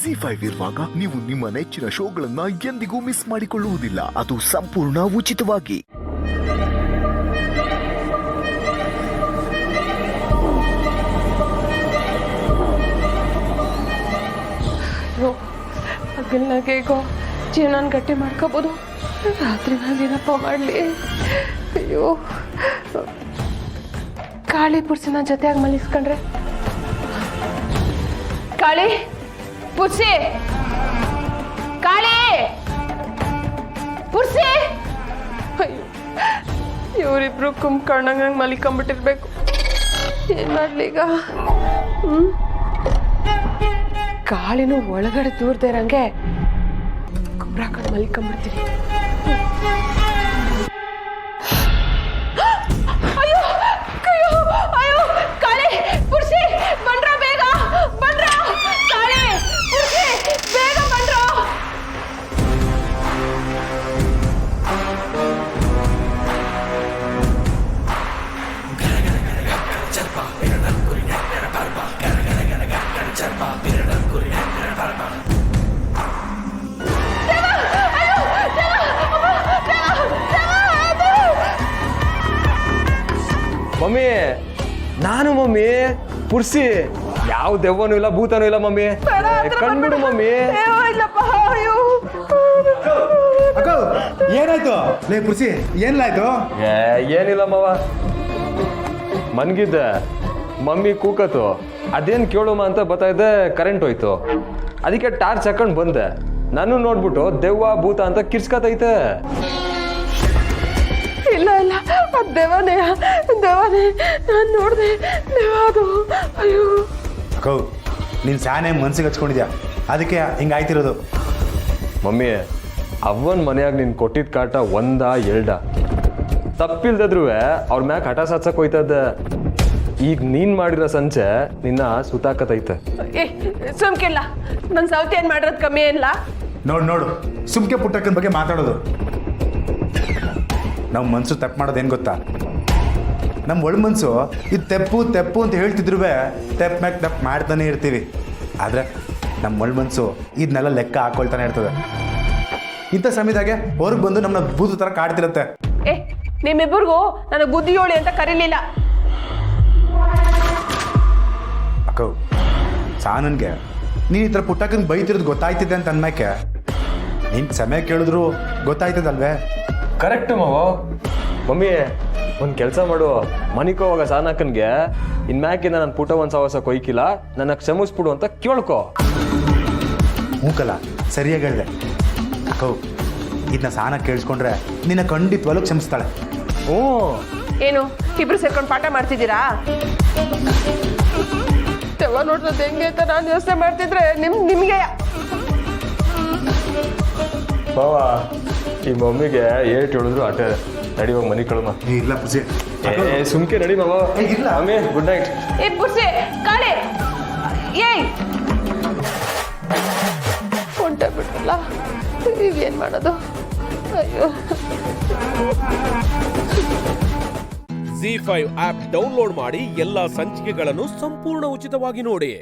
ZEE5 ಇರುವಾಗ ನೀವು ನಿಮ್ಮ ನೆಚ್ಚಿನ ಶೋಗಳನ್ನ ಎಂದಿಗೂ ಮಿಸ್ ಮಾಡಿಕೊಳ್ಳುವುದಿಲ್ಲ. ಅದು ಸಂಪೂರ್ಣ ಉಚಿತವಾಗಿ. ಹಗಲ್ನಾಗೆ ಈಗ ಜೀವನ ಗಟ್ಟಿ ಮಾಡ್ಕೋಬೋದು, ರಾತ್ರಿ ನಾನೇನಪ್ಪ ಮಾಡಲಿ? ಅಯ್ಯೋ, ಕಾಳಿ ಪುರ್ಸಿನ ಜೊತೆಯಾಗಿ ಮಲಿಸ್ಕೊಂಡ್ರೆ. ಕಾಳಿ ಪುರ್ಸಿ, ಕಾಳಿ ಪುರ್ಸಿ. ಅಯ್ಯೋ, ಇವರಿಬ್ರು ಕುಂಬ್ಕೊಂಡಂಗೆ ಮಲಿಕೊಂಬಿಟ್ಟಿರ್ಬೇಕು. ಏನ್ ಮಾಡ್ಲಿ ಈಗ? ಕಾಳಿನೂ ಒಳಗಡೆ ದೂರದೇ ಇರಂಗೆ ಗೊಬ್ಬರ ಹಾಕೊಂಡು ಮಲಿಕೊಂಬಿಡ್ತೀನಿ. ಅಯ್ಯೋ ಅಯ್ಯೋ ಅಯ್ಯೋ, ಕಾಳಿ ಪುರ್ಸಿ ಬಂದ್ರ, ಬೇಗ ಬಂದ್ರ. ಕಾಳಿ ಪುರ್ಸಿ, ಬೇಗ ಬಂದ್ರ. ಮಮ್ಮಿ, ನಾನು ಮಮ್ಮಿ ಪುರ್ಸಿ. ಯಾವ ದೆವ್ವನೂ ಇಲ್ಲ, ಭೂತನೂ ಇಲ್ಲ ಮಮ್ಮಿ. ಕಣ್ಬಿಡು ಮಮ್ಮಿ. ಏನಾಯ್ತು ಲೇ ಪುರ್ಸಿ? ಏನಾಯ್ತು? ಏನಿಲ್ಲ ಮಾವ, ಮನ್ಗಿದ್ದೆ. ಮಮ್ಮಿ ಕೂಕತ್ತು, ಅದೇನ್ ಕೇಳುಮ ಅಂತ ಬರ್ತಾ ಕರೆಂಟ್ ಹೋಯ್ತು. ಅದಕ್ಕೆ ಟಾರ್ಚ್ ಹಾಕೊಂಡು ಬಂದೆ. ನಾನು ನೋಡ್ಬಿಟ್ಟು ದೆವ್ವ ಭೂತ ಅಂತ ಕಿರ್ಸ್ಕತೈತೆ. ಇಲ್ಲ ಇಲ್ಲ, ಅದು ದೇವನೇ, ದೇವನೇ. ನಾನು ನೋಡಿದೆ ದೇವ ಅದು. ಅಯ್ಯೋ ಕೌ, ನೀನು ಸ್ಯಾನೆ ಮನ್ಸಿಗೆ ಹಚ್ಕೊಂಡಿದ್ಯಾ, ಅದಕ್ಕೆ ಹಿಂಗಾಯ್ತಿರೋದು. ಮಮ್ಮಿ, ಅವ್ವನ ಮನೆಯಾಗ ನೀನು ಕೊಟ್ಟಿದ್ದ ಕಾಟ ಒಂದ ಎರಡ ತಪ್ಪಿಲ್ದಿದ್ರು ಅವ್ರ ಮ್ಯಾಗ ಹಠ ಸಾತ್ಸಕ್ ಹೋಯ್ತದ. ಈಗ ನೀನ್ ಮಾಡಿರೋ ಸಂಚೆ ನಿನ್ನ ಸುತಾಕತೈತೆ. ಏ ಸುಮ್ಕಿಲ್ಲ, ನನ್ನ ಸೌತಿ ಏನು ಮಾಡಿರೋದು ಕಮ್ಮಿ ಏನಿಲ್ಲ. ನೋಡು ಸುಮ್ಕೆ ಪುಟ್ಟಕ್ಕನ ಬಗ್ಗೆ ಮಾತಾಡೋದು. ನಮ್ಮ ಮನಸ್ಸು ತಪ್ಪು ಮಾಡೋದು ಏನು ಗೊತ್ತಾ? ನಮ್ಮ ಒಳ ಮನಸ್ಸು ಇದು ತೆಪ್ಪು ತೆಪ್ಪು ಅಂತ ಹೇಳ್ತಿದ್ರು ತೆಪ್ಪು ಮ್ಯಾಗ ತಪ್ಪು ಮಾಡ್ತಾನೆ ಇರ್ತೀವಿ. ಆದರೆ ನಮ್ಮ ಒಳ ಮನಸ್ಸು ಇದನ್ನೆಲ್ಲ ಲೆಕ್ಕ ಹಾಕೊಳ್ತಾನೆ ಇರ್ತದೆ. ಇಂಥ ಸಮಯದಾಗೆ ಹೊರಗೆ ಬಂದು ನಮ್ಮನ್ನ ಭೂತ ಥರ ಕಾಡ್ತಿರುತ್ತೆ. ಏ ನಿಮ್ಮಿಬ್ಬರಿಗೂ ನನಗೆ ಬುದ್ಧಿ ಹೇಳಿ ಅಂತ ಕರೀಲಿಲ್ಲ. ಅಕ್ಕೋ, ಸಾನನ್ಗೆ ನೀನು ಈ ಥರ ಪುಟ್ಟಕ್ಕನ ಬೈತಿರೋದು ಗೊತ್ತಾಯ್ತಿದೆ ಅಂತ ಅನ್ಮ್ಯಾಕೆ ನಿಂಗೆ ಸಮಯ ಕೇಳಿದ್ರು ಗೊತ್ತಾಯ್ತದಲ್ವೇ? ಕರೆಕ್ಟ್ ಮಾವ. ಮಮ್ಮಿ, ಒಂದು ಕೆಲಸ ಮಾಡು, ಮನಿಕೋವಾಗ ಸಾನಕ್ಕನ್ಗೆ ಇನ್ಮ್ಯಾಕಿಂದ ನನ್ನ ಪುಟ ಒಂದು ಸವಸ ಕೊಯ್ಕಿಲ್ಲ, ನನ್ನ ಕ್ಷಮಿಸ್ಬಿಡು ಅಂತ ಕೇಳ್ಕೊ. ಮೂಕಲ್ಲ, ಸರಿಯಾಗಿ ಹೇಳಿದೆ. ಅಕ್ಕೋ, ಇದನ್ನ ಸಾನ ಕೇಳಿಸ್ಕೊಂಡ್ರೆ ನಿನ್ನ ಖಂಡಿತವಾಗ್ಲೂ ಕ್ಷಮಿಸ್ತಾಳೆ. ಹ್ಞೂ. ಏನು ಇಬ್ರು ಸೇರ್ಕೊಂಡು ಪಾಠ ಮಾಡ್ತಿದ್ದೀರಾ? ದೆವ್ವ ನೋಡ್றது ಹೆಂಗೆ ಅಂತ ನಾನು ಯೋಚನೆ ಮಾಡ್ತಿದ್ರೆ ನಿಮಗೆ ಮಾವ, ಈ ಮಮ್ಮಿಗೆ ಏಟ್ ಹೇಳಿದ್ರು ಆಟೆ. ನಡಿ ಹೋಗಿ ಮನೆ ಕಳ್ಮ. ಇಲ್ಲ ಪುಸಿ, ಸುಮ್ಕೆ ನಡಿ ಮಾವ. ಇಲ್ಲ ಮಮ್ಮಿ, ಗುಡ್ ನೈಟ್. ಏ ಪುರ್ಸಿ, ಕಾಳಿ, ಏಯ್ ಹೊಂಟೆ ಬಿಟ್ರಲ್ಲ, ಈಗೇನು ಮಾಡೋದು? ಅಯ್ಯೋ. ZEE5 ಆಪ್ ಡೌನ್ಲೋಡ್ ಮಾಡಿ ಎಲ್ಲಾ ಸಂಚಿಕೆಗಳನ್ನು ಸಂಪೂರ್ಣ ಉಚಿತವಾಗಿ ನೋಡಿ.